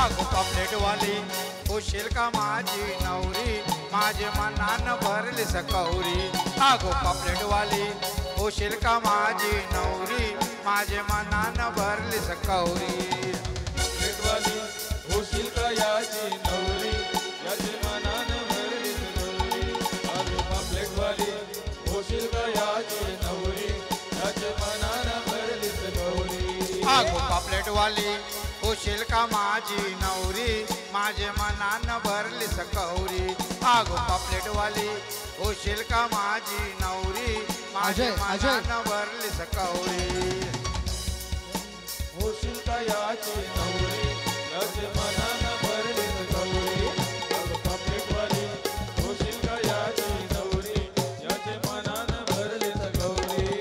आगो पापलेट वाली होशील का माझी नवरी माझे मनान भरली सकौरी आगो पापलेट वाली होशील का माझी नवरी माझे मनान भरली सकौरी पापलेट वाली होशील का याची नवरी याचे मनान भरली सकौरी आगो पापलेट वाली होशील का याची नवरी याचे मनान भरली सकौरी आगो पापलेट वाली होशील का माझी नवरी माझे मनान भरली सकौरी आगो पापलेट वाली होशील का माझी नवरी माझे मनान भरली सकौरी होशील का याची नवरी याचे मनान भरली सकौरी आगो पापलेट वाली होशील का याची नवरी याचे मनान भरली सकौरी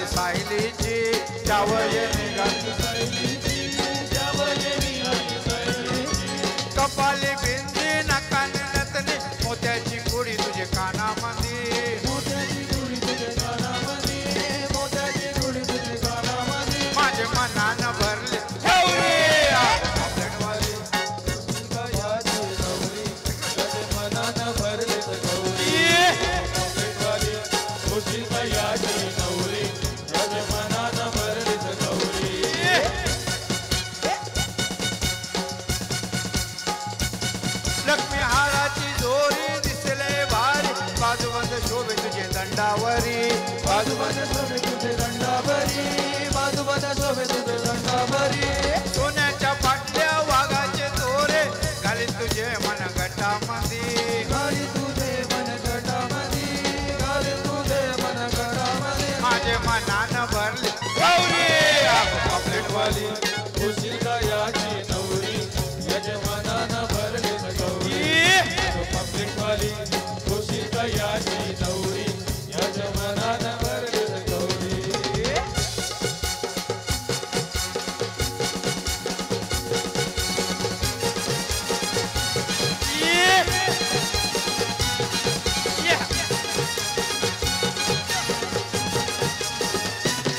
सायलीची जावये निघाली कपाली बिंदी नाकाने नतनी मोत्याची कुडी तुझे कानामध्ये माझे मनान भरले लक्ष्मी हाराची जोरी दिसले भारी बाजूबंद शोभे तुझे दंडावरी बाजूबंद शोभे तुझे दंडावरी बाजूबंद शोभे तुझे दंडावरी सोन्याच्या पाटल्या वाघाचे दोरे घाली तुझे मन गटामध्ये घाली तुझे मन गटामध्ये घाली तुझे मन गटामध्ये माझे मनान भरले गौरी पापलेट वाली होशील का याची नवरी याचे मनान भरले सकौरी पापलेट वाली होशील का याची नवरी याचे मनान भरले सकौरी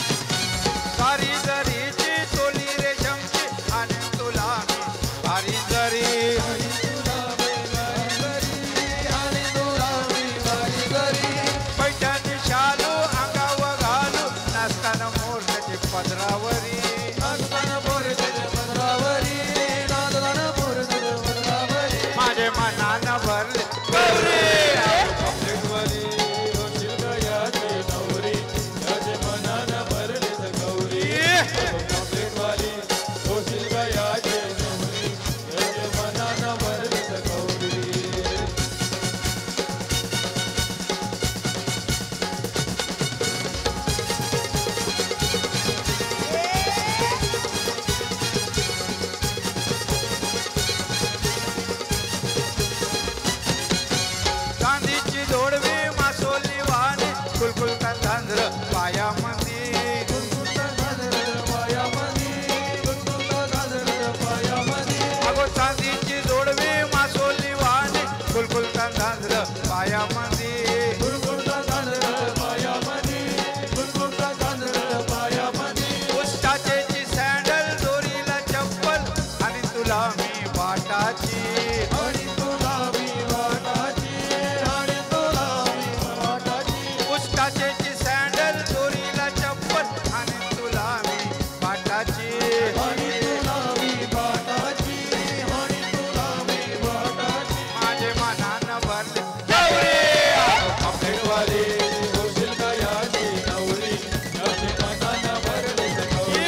सारी जरीची चोली रेशमची आणि तुला मी भारी जरी पैठणी शालू अंगावर घालू नसताना मोरच्याची पदरावरी माझे मनान भरले गौरी पापलेट वाली होशील का याची नवरी याचे मनान भरले सकौरी पापलेट वाली होशील का याची नवरी याचे मनान भरले सकौरी चांदीची जोडवी मासोली वाणी कुलकुल तांद्र पायामध्ये अगो चांदीची जोडवी मासोली वाणी कुलकुल तांद्र पायामध्ये उष्टाचेची सँडल दोरीला चप्पल आणि तुला मी बाटाची उष्टाचेची सँडल दोरीला चप्पल आणि तुला मी बाटाची माझे मनान भरले गौरी पापलेट वाली होशील का याची नवरी याचे मनान भरले सकौरी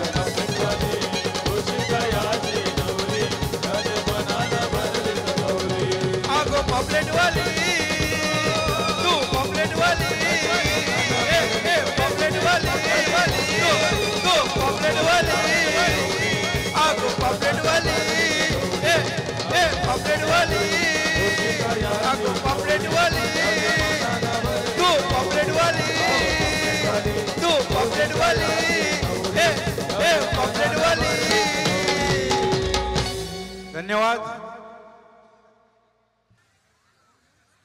पापलेट वाली होशील का याची नवरी याचे मनान भरले सकौरी आगो पापलेट वाली तू पापलेट वाली पापलेट वाली तू पापलेट वाली आगो पापलेट वाली पापलेट वाली आगो पापलेट वाली तू पापलेट वाली धन्यवाद.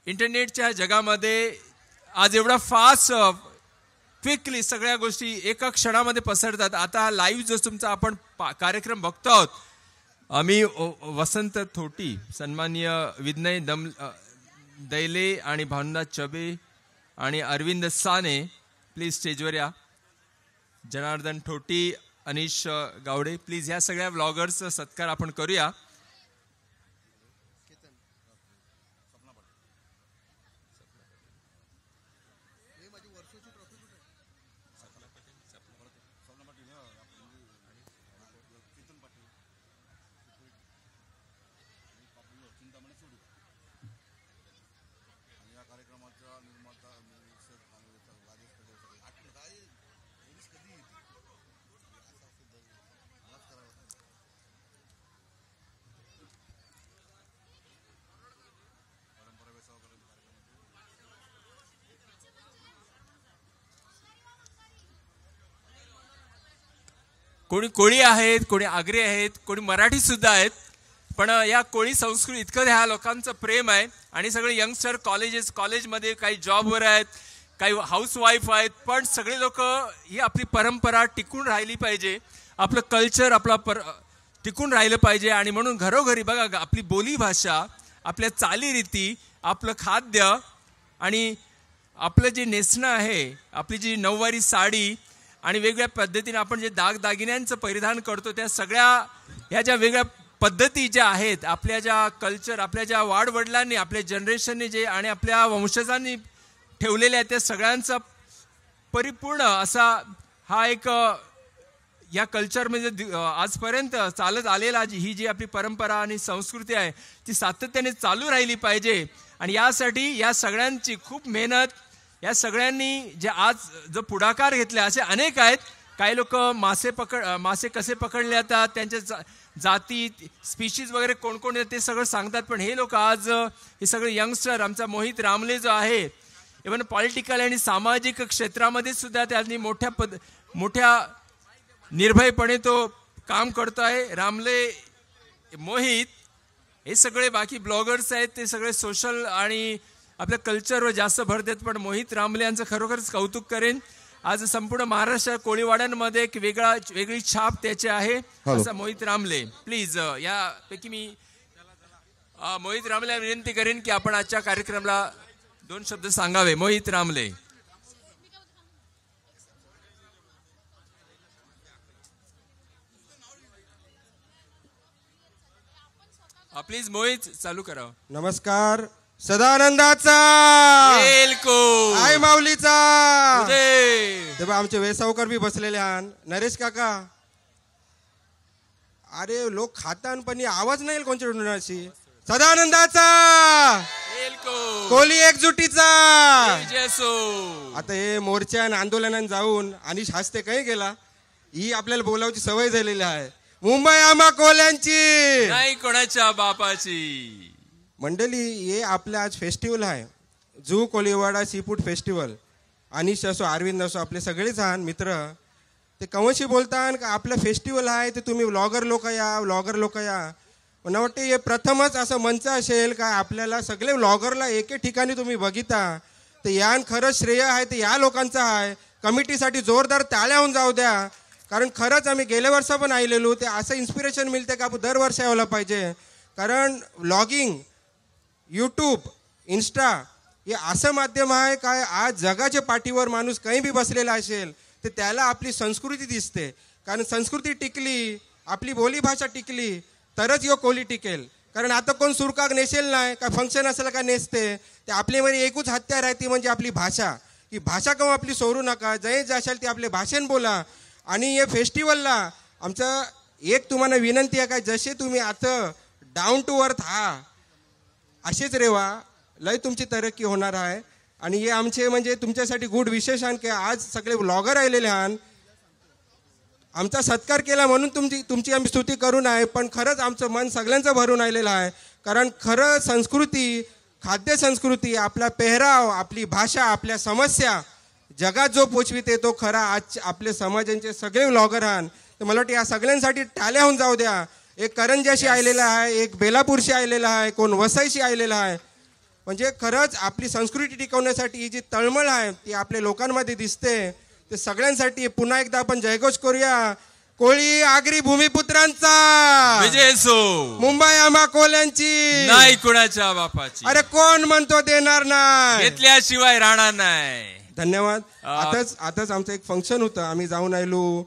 इंटरनेटच्या जगामध्ये आज एवढा फास्ट क्विकली सगळ्या गोष्टी एका क्षणामध्ये पसरतात. आता लाईव्ह जो तुमचा आपण कार्यक्रम बघतो आहोत, आम्ही वसंत थोटी, सन्माननीय विनय दैले आणि भावना चबे आणि अरविंद साने प्लीज स्टेजवर या. जनार्दन थोटी, अनिश गावडे प्लीज, ह्या सगळ्या व्लॉगर्सचा सत्कार आपण करूया. कोणी कोळी आहेत, कोणी आगरी आहेत, कोणी मराठी सुद्धा आहेत. पण या कोळी संस्कृती इतकं ह्या लोकांचं प्रेम आहे. आणि सगळे यंगस्टर कॉलेजमध्ये काही जॉबवर आहेत, काही हाऊसवाईफ आहेत, पण सगळे लोक ही आपली परंपरा टिकून राहिली पाहिजे, आपलं कल्चर टिकून राहिलं पाहिजे. आणि म्हणून घरोघरी बघा आपली बोली भाषा, आपल्या चालीरीती, आपलं खाद्य आणि आपलं जे नेसणं आहे, आपली जी नऊवारी साडी आणि वेगवेगळ्या पद्धतीने आपण जे दागिन्यांचं परिधान करतो, त्या सगळ्या ह्या ज्या वेगळ्या पद्धती ज्या आहेत, आपल्या ज्या कल्चर, आपल्या ज्या वाडवडिलांनी, आपल्या जनरेशनने जे आणि आपल्या वंशजांनी ठेवलेल्या आहेत, त्या सगळ्यांचा परिपूर्ण असा हा एक या कल्चरमध्ये आजपर्यंत चालत आलेला ही जी आपली परंपरा आणि संस्कृती आहे ती सातत्याने चालू राहिली पाहिजे. आणि यासाठी या सगळ्यांची खूप मेहनत, या सगळ्यांनी जे आज जो पुढाकार घेतला, असे अनेक आहेत. काही लोक मासे कसे पकडले जातात, त्यांच्या जाती, स्पीशीज वगैरे कोण कोण आहेत ते सगळं सांगतात. पण हे लोक आज हे सगळे यंगस्टर, आमचा मोहित रामले जो आहे, इव्हन पॉलिटिकल आणि सामाजिक क्षेत्रामध्ये सुद्धा त्यांनी मोठ्या निर्भयपणे तो काम करतो आहे. रामले, मोहित, हे सगळे बाकी ब्लॉगर्स आहेत, ते सगळे सोशल आणि आपल्या कल्चरवर जास्त भर देत. पण मोहित रामले यांचं खरोखरच कौतुक करेन. आज संपूर्ण महाराष्ट्र कोळीवाड्यांमध्ये एक वेगळी छाप त्याची आहे. असा मोहित रामले, प्लीज यापैकी मी मोहित रामले विनंती करेन की आपण आजच्या कार्यक्रमाला 2 शब्द सांगावे. मोहित रामले प्लीज. मोहित चालू करा. नमस्कार. सदानंदाचा, आय माऊलीचा. तेव्हा आमचे वेसावकर बी बसलेले आहात. नरेश काका, अरे लोक खातान पण आवाज नाही कोणच्या अशी. सदानंदाचा, कोली एकजुटीचा. आता हे मोर्चा आणि आंदोलनात जाऊन आणि शास्ते काही गेला, ही आपल्याला बोलावची सवय झालेली आहे. मुंबई आम्हा कोल्यांची नाही कोणाच्या बापाची. मंडळी, हे आपल्या आज फेस्टिवल आहे, जू कोळीवाडा सी फूड फेस्टिवल. अनिश असो, अरविंद असो, आपले सगळेच आहात मित्र. ते कवशी बोलतात का आपलं फेस्टिवल आहे ते तुम्ही व्लॉगर लोक या. मला वाटते हे प्रथमच असं मंच असेल का आपल्याला सगळे व्लॉगरला एके ठिकाणी तुम्ही बघिता. ते यान खरंच श्रेय आहे ते या लोकांचं आहे. कमिटीसाठी जोरदार टाळ्या होऊन जाऊ द्या. कारण खरंच आम्ही गेल्या वर्षा पण आलेलो, ते असं इन्स्पिरेशन मिळते का आपण दरवर्षी यायला पाहिजे. कारण व्लॉगिंग, यूट्यूब, इन्स्टा हे असं माध्यम आहे काय आज जगाच्या पाठीवर माणूस काही बी बसलेला असेल तर त्याला आपली संस्कृती दिसते. कारण संस्कृती टिकली, आपली बोलीभाषा टिकली तरच यो कोली टिकेल. कारण आता कोण सुरकाग नेसेल नाही का, फंक्शन असेल का नेसते. ते आपल्यामध्ये एकच हत्यार आहे, ती म्हणजे आपली भाषा. ही भाषा केव्हा आपली सोडू नका. जे असेल ते आपले भाषण बोला. आणि या फेस्टिवलला आमचं एक तुम्हाला विनंती आहे काय, जसे तुम्ही आता डाऊन टू अर्थ असेच रेवा, लय तुमची तरक्की होणार आहे. आणि हे आमचे म्हणजे तुमच्यासाठी गुड विशेष आहे की आज सगळे ब्लॉगर आलेले आहात. आमचा सत्कार केला म्हणून तुमची आम्ही स्तुती करून आहे. पण खरंच आमचं मन सगळ्यांचं भरून आलेलं आहे. कारण खरं संस्कृती, खाद्य संस्कृती, आपला पेहराव, आपली भाषा, आपल्या समस्या जगात जो पोचविते तो खरा आज आपले समाजांचे सगळे व्लॉगर आहात. तर मला वाटतं या सगळ्यांसाठी टाळ्या होऊन जाऊ द्या. एक करंजाशी आलेला आहे, एक बेलापूरशी आलेला आहे, कोण वसईशी आलेला आहे. म्हणजे खरंच आपली संस्कृती टिकवण्यासाठी ही जी तळमळ आहे ती आपल्या लोकांमध्ये दिसते. ते सगळ्यांसाठी पुन्हा एकदा आपण जयघोष करूया. कोळी आगरी भूमिपुत्रांचा विजय असो. मुंबई आम्हा कोल्यांची नाही कुणाच्या बापाची. अरे कोण म्हणतो देणार नाही, घेतल्याशिवाय राहणार नाही. धन्यवाद. आताच आमचं एक फंक्शन होतं, आम्ही जाऊन आलो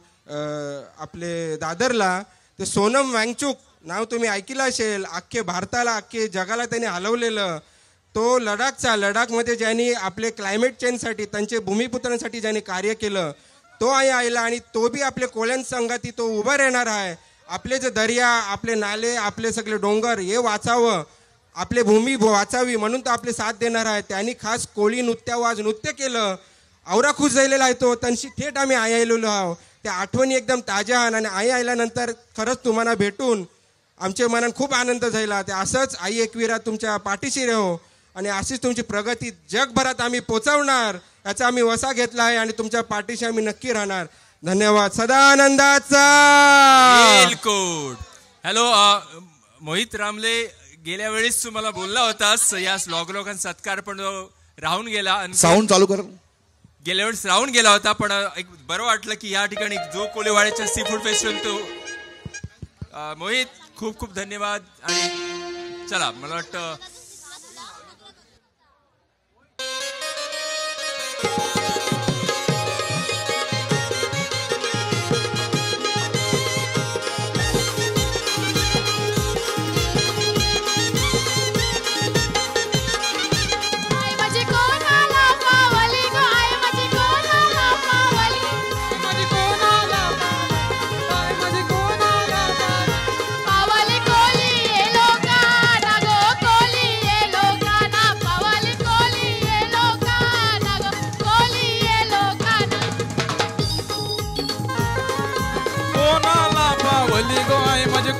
आपले दादरला. ते सोनम वांगचुक नाव तुम्ही ऐकलं असेल, अख्खे भारताला अख्खे जगाला त्यांनी हलवलेलं. तो लडाखमध्ये ज्यांनी आपले क्लायमेट चेंजसाठी त्यांचे भूमिपुत्रांसाठी ज्यांनी कार्य केलं तो आयला आणि तो बी आपले कोळ्यां संघाती तो उभा राहणार आहे. आपले जे दर्या, आपले नाले, आपले सगळे डोंगर हे वाचावं, आपले भूमी वाचावी म्हणून तो आपले साथ देणार आहे. त्यांनी खास कोळी नृत्य केलं. आवरा खुश झालेला आहे तो. त्यांची थेट आम्ही आलेलो आहोत. त्या आठवणी एकदम ताज्या आणि आई आल्यानंतर खरंच तुम्हाला भेटून आमच्या मनात खूप आनंद झाला. ते असंच आई एकविरा तुमच्या पाठीशी राहो आणि अशीच तुमची प्रगती जगभरात आम्ही पोचवणार याचा आम्ही वसा घेतला आहे आणि तुमच्या पाठीशी आम्ही नक्की राहणार. धन्यवाद. सदा आनंदाचा. हॅलो मोहित रामले, गेल्या वेळेस तुम्हाला बोलला होतास या लोकांचा सत्कार पण राहून गेला. साऊंड चालू कर. गेल्या वेळेस राहून गेला होता पण एक बरं वाटलं की या ठिकाणी जो कोळीवाड्याच्या सी फूड फेस्टिवल तो मोहित खूप खूप धन्यवाद. आणि चला मला वाटतं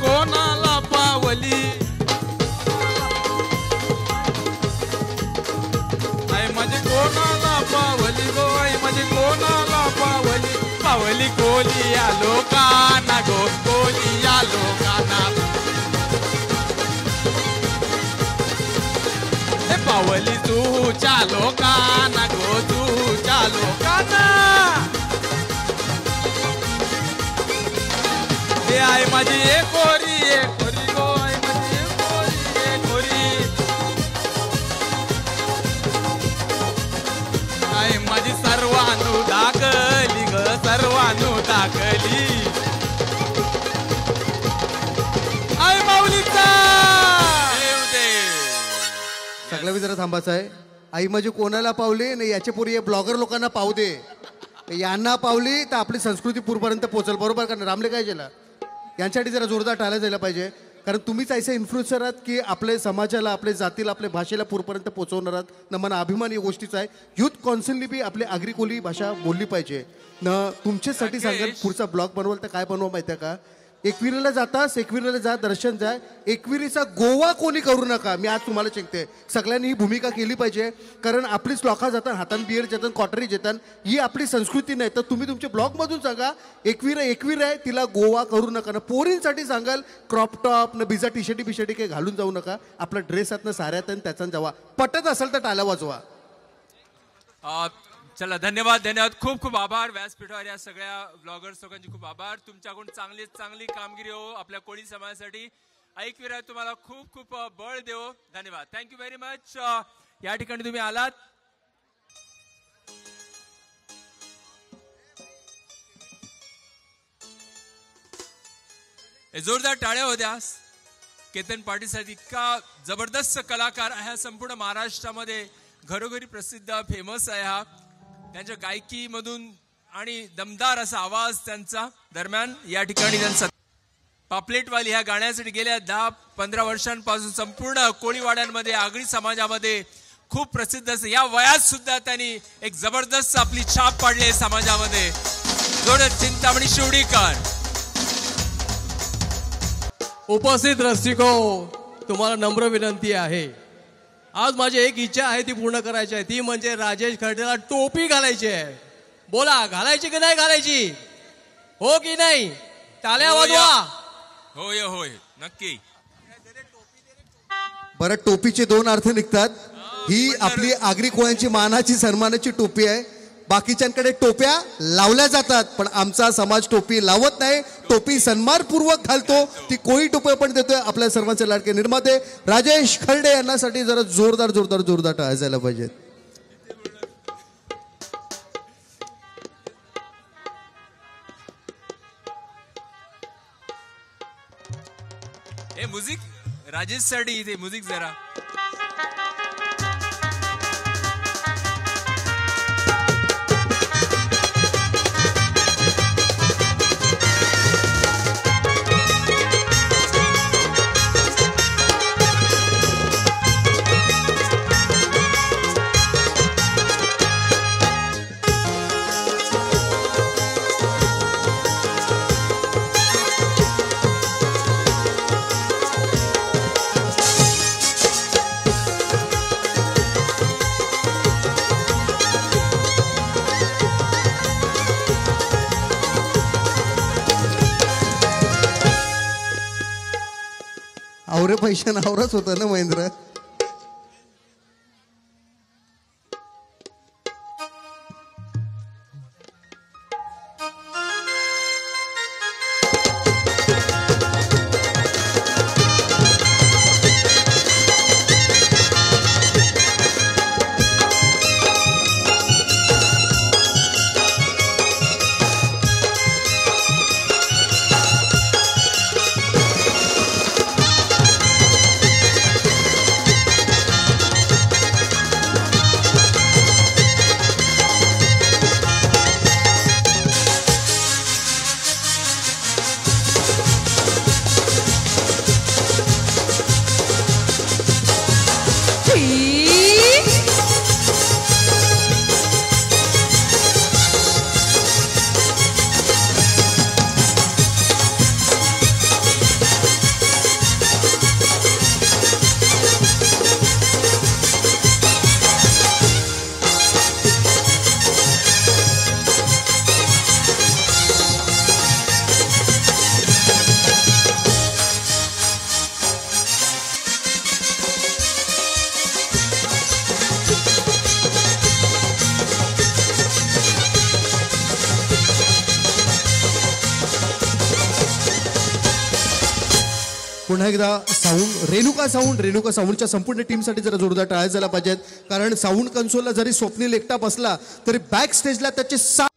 कोणाला पावली आई माझी कोणाला पावली गो आई माझी कोणाला पावली. पावली कोली या लोकांना गो कोली या लोकांना. हे पावली तूच्या लोकांना गो तूच्या लोकांना. आई माझी एक कोरी गो आई माझी एक कोरी. आई माझी सर्वांनु दाखली ग सर्वांनु दाखली. आई माऊलीचा सगळ्या जरा थांबायचं आहे. आई माझी कोणाला पावली नाही याच्या पूर्वी ब्लॉगर लोकांना पाहू दे. यांना पावली तर आपली संस्कृती पूरपर्यंत पोहोचल. बरोबर का? रामले काय केलं यांच्यासाठी जरा जोरदार टाळ्या जायला पाहिजे. कारण तुम्हीच ऐसे इन्फ्लुएन्सर आहात की आपल्या समाजाला, आपल्या जातीला, आपल्या भाषेला पूरपर्यंत पोहोचवणार आहात. न मला अभिमान या गोष्टीचा आहे. युथ कौन्सिलनी बी आपली आगरी कोली भाषा बोलली पाहिजे. न तुमच्यासाठी सांगाल पुढचा ब्लॉग बनवाल तर काय बनवा माहिती आहे का? एकविरीला जातास, एकविरीला जा, दर्शन जा. एकविरीचा गोवा कोणी करू नका. मी आज तुम्हाला सांगते सगळ्यांनी ही भूमिका केली पाहिजे. कारण आपलीच लोक जातात हातान बियर जातात, कॉटरी जातात. ही आपली संस्कृती नाही. तर तुम्ही तुमच्या ब्लॉगमधून सांगा एकवीर आहे तिला गोवा करू नका. ना पोरींसाठी सांगाल क्रॉप टॉप न बिझा टी शर्टी काही घालून जाऊ नका. आपला ड्रेस आत साऱ्यात त्याचा जावा. पटत असेल तर टाळ्या वाजवा. चला धन्यवाद. खूप खूप आभार व्यासपीठावर या सगळ्या ब्लॉगर्स लोकांचे खूप आभार. तुमच्याकडून चांगली कामगिरी हो आपल्या कोळी समाजासाठी. ऐकविरा तुम्हाला खूप खूप बळ देव. धन्यवाद. Thank you very much. या ठिकाणी तुम्ही आलात. जोरदार टाळ्या होत्या केतन पाटीलसाठी. इतका जबरदस्त कलाकार आहे संपूर्ण महाराष्ट्रामध्ये, घरोघरी प्रसिद्ध फेमस आहे हा. त्यांच्या गायकीमधून आणि दमदार असा आवाज त्यांचा. दरम्यान या ठिकाणी त्यांचा पापलेटवाली ह्या गाण्यासाठी गेल्या 10-15 वर्षांपासून संपूर्ण कोळीवाड्यांमध्ये, आगरी समाजामध्ये खूप प्रसिद्ध असं. या वयात सुद्धा त्यांनी एक जबरदस्त आपली छाप पाडली आहे समाजामध्ये. जोड चिंतामणी शिवडीकर. उपस्थित रसिको, तुम्हाला नम्र विनंती आहे. आज माझी एक इच्छा आहे ती पूर्ण करायची आहे. ती म्हणजे राजेश खर्डेला टोपी घालायची आहे. बोला घालायची की नाही घालायची? हो की नाही? टाळ्या वाजवा. होय होय नक्की. बरं, टोपीचे दोन अर्थ निघतात. ही आपली आगरी कोळ्यांची मानाची सन्मानाची टोपी आहे. बाकीच्यांकडे टोप्या लावल्या जातात, पण आमचा समाज टोपी लावत नाही. टोपी सन्मानपूर्वक घालतो. ती कोळी टोपी आपण देतोय. आपल्या सर्वांचे लाडके निर्माते राजेश खर्डे यांनासाठी जरा जोरदार जोरदार जोरदार टाळ्या जायला पाहिजेत. हे म्युझिक राजेश साठी इथे म्युझिक जरा. आवरे पैशानं आवरच होतं ना महेंद्र. पुन्हा एकदा साऊंड रेणुका साऊंडच्या संपूर्ण टीमसाठी जरा जोरदार टाळ्या झाला पाहिजेत. कारण साऊंड कन्सोलला जरी स्वप्नील एकटा बसला तरी बॅक स्टेजला त्याचे आहे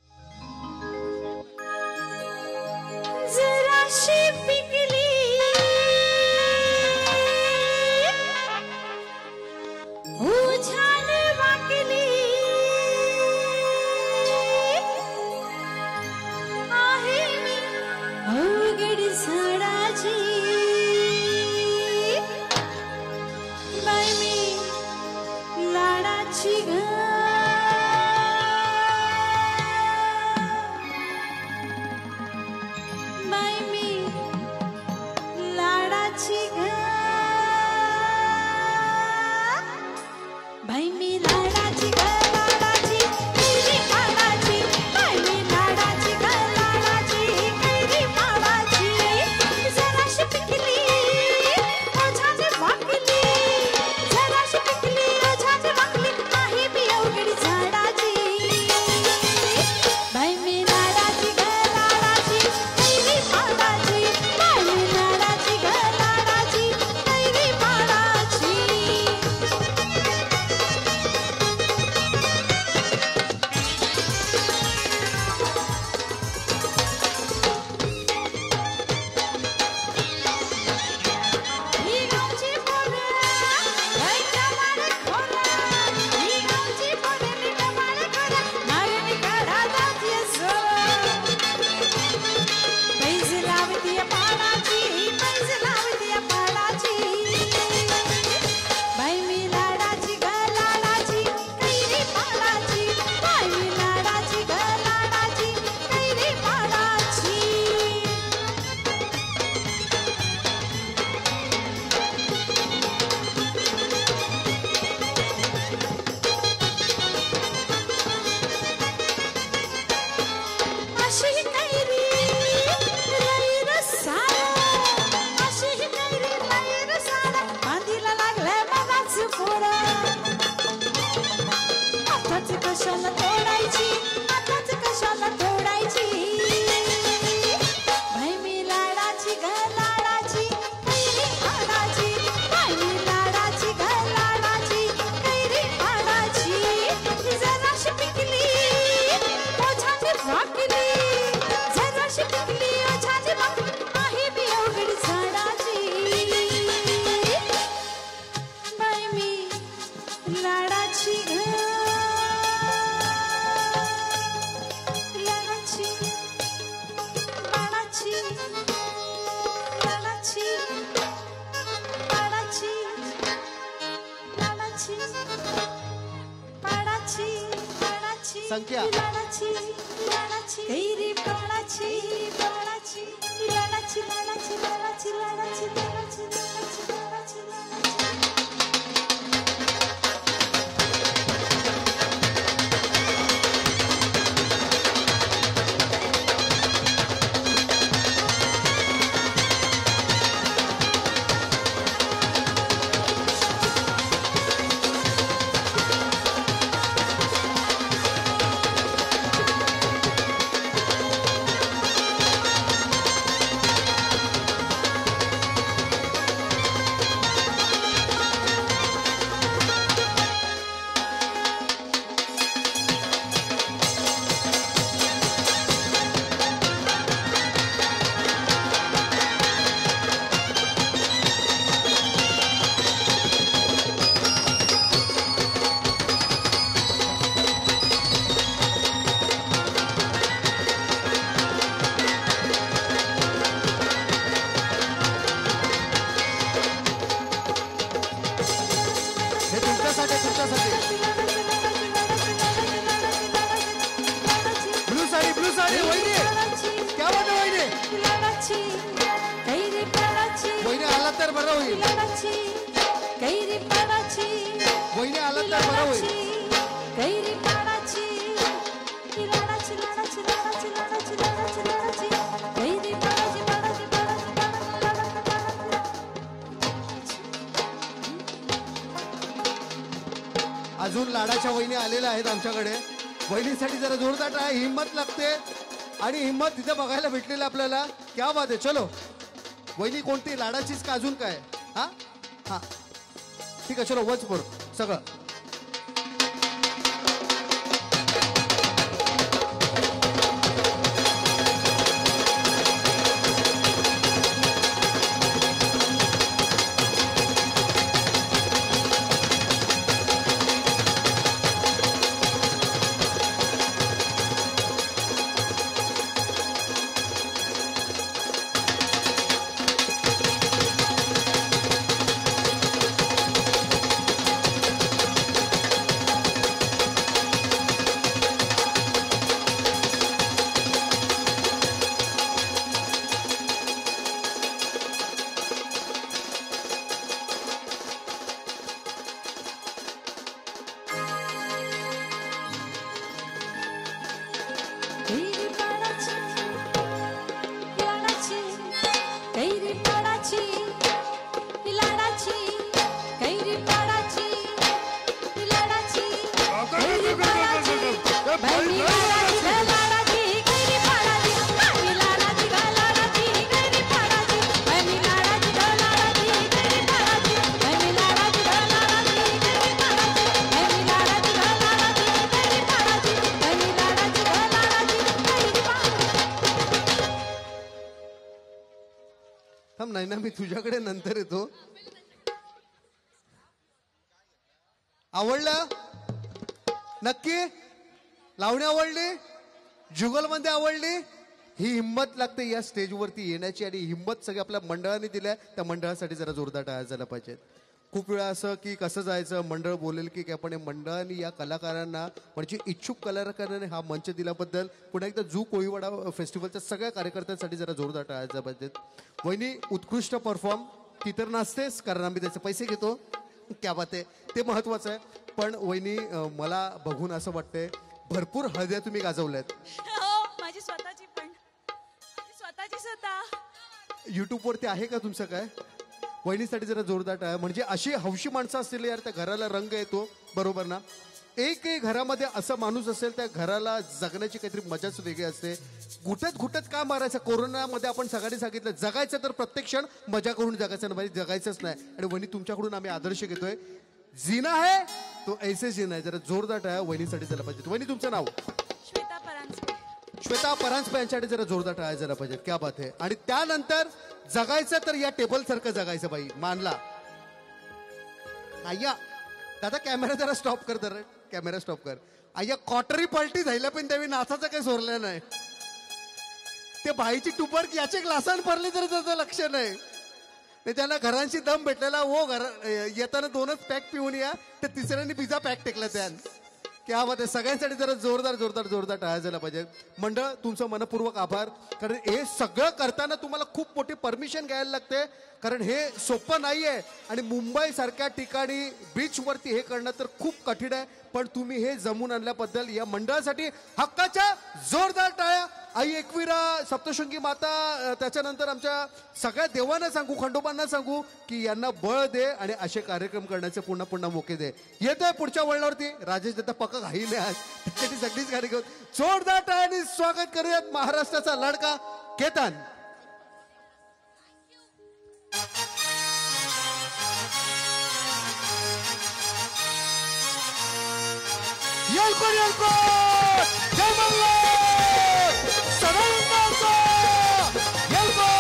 कशाला तोडायची आताच कशाला तोडायची बाई मी लाडाची ग लाडाची कैरी पाडाची बाई मी लाडाची ग लाडाची कैरी पाडाची जराशी पिकली ओझाने वाकली जराशी पिकली ओझाने वाकली आहे मी अवघड झाडाची बाई मी लाडाची ग लाडाची बाणाची लाडाची बाणाची लाडाची बाणाची बाणाची संख्या. लाडाची लाडाची कैरी बाणाची बाणाची लाडाची लाडाची लाडाची लाडाची लाडाची लाडाची लाडाची लाडाची हे तुमच्यासाठी तुमच्यासाठी ब्लू साडी वहिनी क्या बात आहे वहिनी लाडाची कैरी पाडाची वहिनी आला तर बरं होईल लाडाची कैरी पाडाची वहिनी आला तर बरं होईल कैरी पाडाची लाडाची लाडाची लाडाची लाडाची लाडाची लाडाची कैरी पाडाची पाडाची पाडाची अजून लाडाच्या वहिनी आलेल्या आहेत आमच्याकडे वहिनीसाठी जरा जोरदार आहे हिंमत लागते आणि हिंमत तिथे बघायला भेटलेलं आपल्याला क्या बात आहे चलो वहिनी कोणती लाडाचीच का अजून काय हा हा ठीक आहे चलो वच सगळं कैरी पाडाची लाडाची कैरी पाडाची लाडाची कैरी पाडाची लाडाची कैरी पाडाची बाई मी लाडाची ग लाडाची कैरी पाडाची बाई मी लाडाची ग लाडाची कैरी पाडाची बाई मी लाडाची ग लाडाची कैरी पाडाची बाई मी लाडाची ग लाडाची कैरी पाडाची बाई मी लाडाची ग लाडाची कैरी पाडाची बाई मी लाडाची ग लाडाची कैरी पाडाची थांब नाही ना मी तुझ्याकडे नंतर येतो आवडलं नक्की लावणी आवडली जुगलमध्ये आवडली ही हिंमत लागते या स्टेजवरती येण्याची आणि हिंमत सगळी आपल्या मंडळाने दिल्या त्या मंडळासाठी जरा जोरदार टाळ्या झाला पाहिजेत खूप वेळा असं की कसं जायचं मंडळ बोलेल की आपण हे मंडळाने या कलाकारांना म्हणजे इच्छुक कलाकारांनी हा मंच दिल्याबद्दल पुन्हा एकदा जू कोळीवाडा फेस्टिवलच्या सगळ्या कार्यकर्त्यांसाठी जरा जोरदार टाळ्या झाल्या पाहिजेत वहिनी उत्कृष्ट परफॉर्म ती तर नसतेच कारण आम्ही त्याचे पैसे घेतो क्या बात आहे ते महत्वाचं आहे पण वहिनी मला बघून असं वाटतंय भरपूर हळद्या तुम्ही गाजवल्यात हो माझी स्वतःची पण स्वतःची सुद्धा युट्यूबवरती आहे का तुमचं काय वहिनीसाठी जरा जोरदार आहे म्हणजे अशी हौशी माणसं असतील यार त्या घराला रंग येतो बरोबर ना एकही घरामध्ये असा माणूस असेल त्या घराला जगण्याची काहीतरी मजाच वेगळी असते. घुटत घुटत का मारायचं? कोरोनामध्ये आपण सगळ्यांनी सांगितलं जगायचं तर प्रत्येक क्षण मजा करून जगायचं नाही, जगायचंच नाही. आणि वहिनी तुमच्याकडून आम्ही आदर्श घेतोय. जीना है तो ऐसे जीना है. जरा जोरदार आहे वहिनीसाठी झाला पाहिजे. वहिनी तुमचं नाव? श्वेता परांजपे. श्वेता परांजपे यांच्यासाठी जरा जोरदार टाळ्या झाला पाहिजे. क्या बात आहे. आणि त्यानंतर जगायचं तर या टेबल सारखं जगायचं बाई. मानला आय्या दादा कॅमेरा जरा स्टॉप कर. जरा कॅमेरा स्टॉप कर. आय्या क्वार्टरी पलटी झायला पण त्यावेळी नाचाचं काही सोरलं नाही. ते बाईची टुपर याचे ग्लासान भरले तरी त्याचं लक्ष नाही. त्यांना घरांशी दम भेटलेला. हो घर येताना 2च पॅक पिऊन या. तर तिसऱ्यांनी पिझ्झा पॅक टेकला त्यान. क्या बात आहे. सगळ्यांसाठी जरा जोरदार जोरदार जोरदार टाळ्या झाला पाहिजे. मंडळ तुमचं मनपूर्वक आभार. कारण हे सगळं करताना तुम्हाला खूप मोठी परमिशन घ्यायला लागते. कारण हे सोपं नाहीये. आणि मुंबई सारख्या ठिकाणी बीचवरती हे करणं तर खूप कठीण आहे. पण तुम्ही हे जमून आणल्याबद्दल या मंडळासाठी हक्काच्या जोरदार टाळ्या. आई एकविरा, सप्तशृंगी माता, त्याच्यानंतर आमच्या सगळ्या देवांना सांगू, खंडोबांना सांगू की यांना बळ दे आणि असे कार्यक्रम करण्याचे पुन्हा पुन्हा मोके दे. येतोय पुढच्या वळणावरती राजेश दत्ता पक्का घाई नाही आज. त्याची सगळीच कार्यक्रम जोरदार टाळ्यांनी स्वागत करूयात महाराष्ट्राचा लाडका केतन. येलकोट येलकोट जय मल्हार सदानंदाचा येलकोट.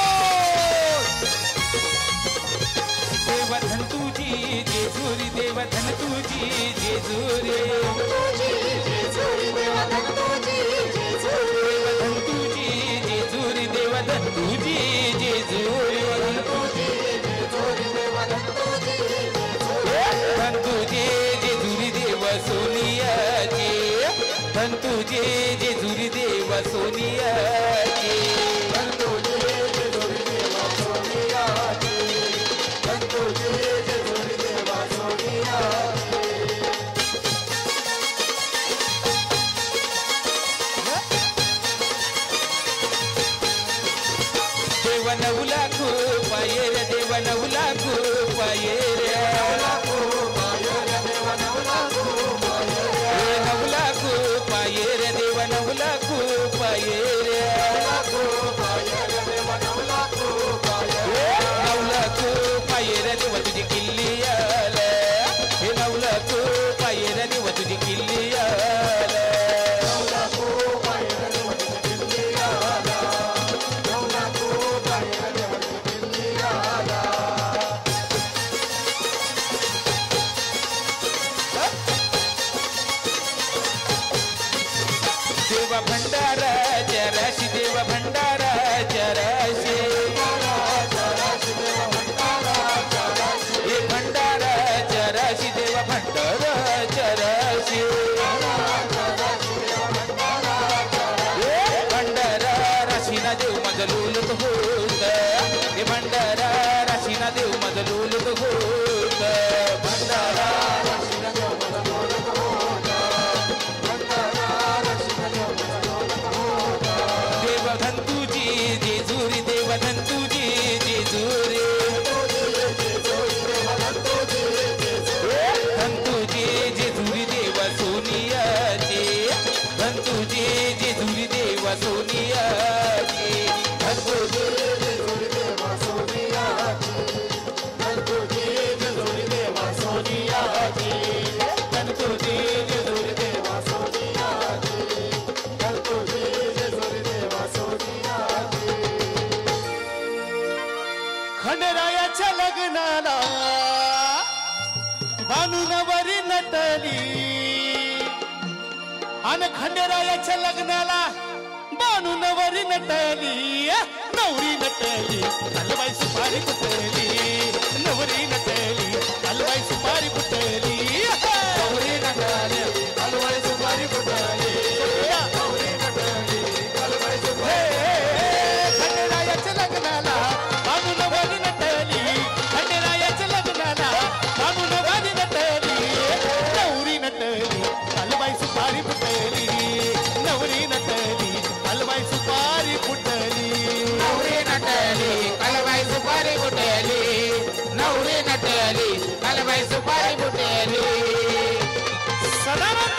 देवधन तुझी जेजुरी, देवधन तुझी जेजुरी, देवधन तुझी जेजुरी, देवधन तुझी जेजुरी, धन तुझे जेजुरी देव सोनियाचे, धन तुझे जेजुरी देव सोनियाचे, धन तुझे जेजुरी देव सोनियाचे, धन तुझे जेजुरी देव सोनियाचे. देव 9 लाख पायर, देव 9 लाख पायर, 9 लाख पायर, देव 9 लाख पायर, 9 लाख पायर, देव 9 लाख पायर, 9 लाख पायर, देव 9 लाख पायर, 9 लाख पायर देव तुझी किल्ली आला, हे 9 लाख पायर देव तुझी किल्ली आला, 9 लाख पायर देव तुझी किल्ली आला, 9 लाख पायर देव तुझी किल्ली आला. देवा भंडारा चराशी, देवा भंडारा चराशी, हे भंडारा चराशी, देवा भंडारा चराशी, भंडारा राशीना देव माझं लुलत होत, हे भंडारा राशीना देव माझं लुलत होत, भंडारा राशीना देव माझं लुलत होत, भंडारा राशीना देव माझं लुलत होत. देवधन तुझी जेजुरी, देवधन तुझी जेजुरी, धन तुझे जेजुरी देव सोनियाचे, धन तुझे जेजुरी देव सोनियाचे, धन तुझे जेजुरी देव सोनियाचे, धन तुझे जेजुरी देव सोनियाचे, धन तुझे जेजुरी देव सोनियाचे, धन तुझे जेजुरी देव सोनियाचे. खंडरायाच्या लग्नाला भानुनवरी नटली, आणि खंडेरायाच्या लग्नाला भानुनवरी नटली, नवरी नटली हलवाई सुपारी कुटली, नवरी नटली हलवाई सुपारी कुटली, नवरी नटली हलवाई सुपारी कुटली, नवरी नटली हलवाई सुपारी. खंडेरायाच्या लग्नाला भानुनवरी नटली, खंडेरायाच्या लग्नाला भानुनवरी नटली, नवरी नटली हलवाई सुपारी फुटली, नवरी नटली हलवाई सुपारी फुटली, नवरी नटली हलवाई सुपारी फुटली, नवरी नटली हलवाई सुपारी फुटली. सदानंद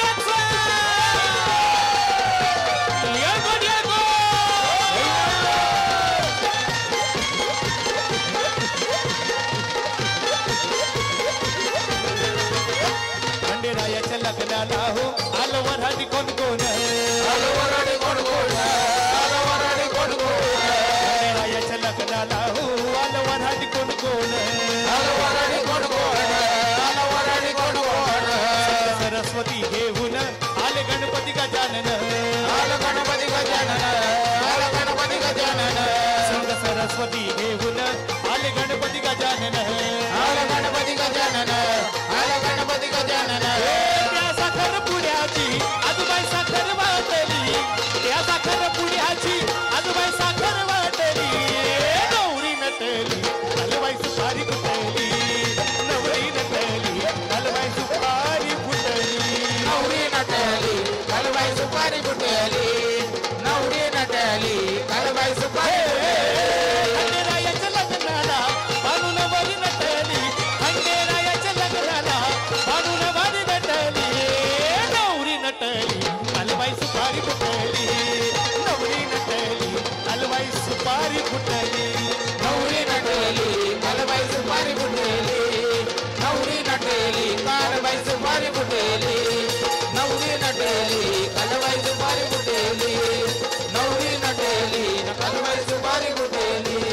गजानन आला गणपती गजानन त्या साखर पुण्याची आजूबाई साखर वाटली त्या साखर पुण्याची आजूबाई साखर वाटली नवरी नटली हलवाई सुपारी फुटली नवरी नटली हलवाई सुपारी फुटली नवरी नटली कालबाई सुपारी फुटली नवरी नटली कालबाई सुपारी खंडेरायाच्या लग्नाला बाणून वारी नटली खंडेरायाच्या लग्नाला बाणून वारी नटली नवरी नटली हलवाई सुपारी फुटली नवरी नटली हलवाई सुपारी फुटली नवरी नटली कालबाई सुपारी फुटली नवरी नटली कालबाई सुपारी फुटली नवरी नटली कालबाई सुपारी फुटली नवरी नटली कालबाई सुपारी फुटली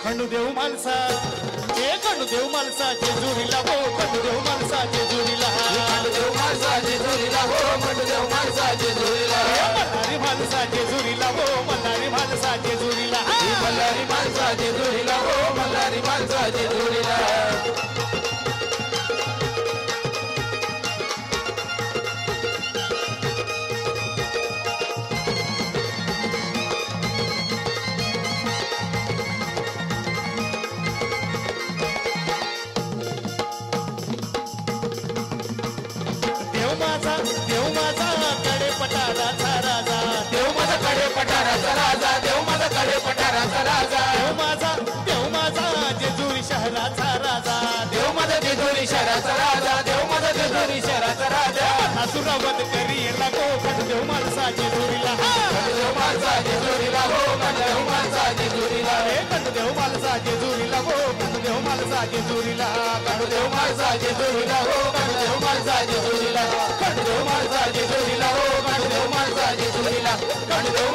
खंडूदेव माणसा हे खंडूदेव माणसा जेजुरीला हो खंडूदेव माणसा जेजुरीला खंडूदेव माणसा जेजुरीला हो खंडूदेव माणसा जेजुरीला मल्हारी माणसा जेजुरीला हो मल्हारी माणसा जेजुरीला मल्हारी माणसा जेजुरीला हो मल्हारी माणसा जेजुरीला देव माझा कडे पटाराचा राजा देव माझा कडे पठाराचा राजा देव माझा कडे पठाराचा राजा देव माझा जेजुरी शहराचा राजा देव माझा जेजुरी शहराचा राजा देव माझा जेजुरी शहराचा राजा असुरावध करी लागो खंडूदेव माणसा जेजुरीला खंडूदेव माणसा जेजुरीला हो खंडूदेव माणसा जेजुरीला खंडूदेव माणसा जेजुरीला हो खंडूदेव माणसा जेजुरीला खंडूदेव माणसा जेजुरीला हो खंडूदेव माणसा जेजुरीला खंडूदेव माणसा जेजुरीला हो खंडूदेव माणसा जेजुरीला खंडूदेव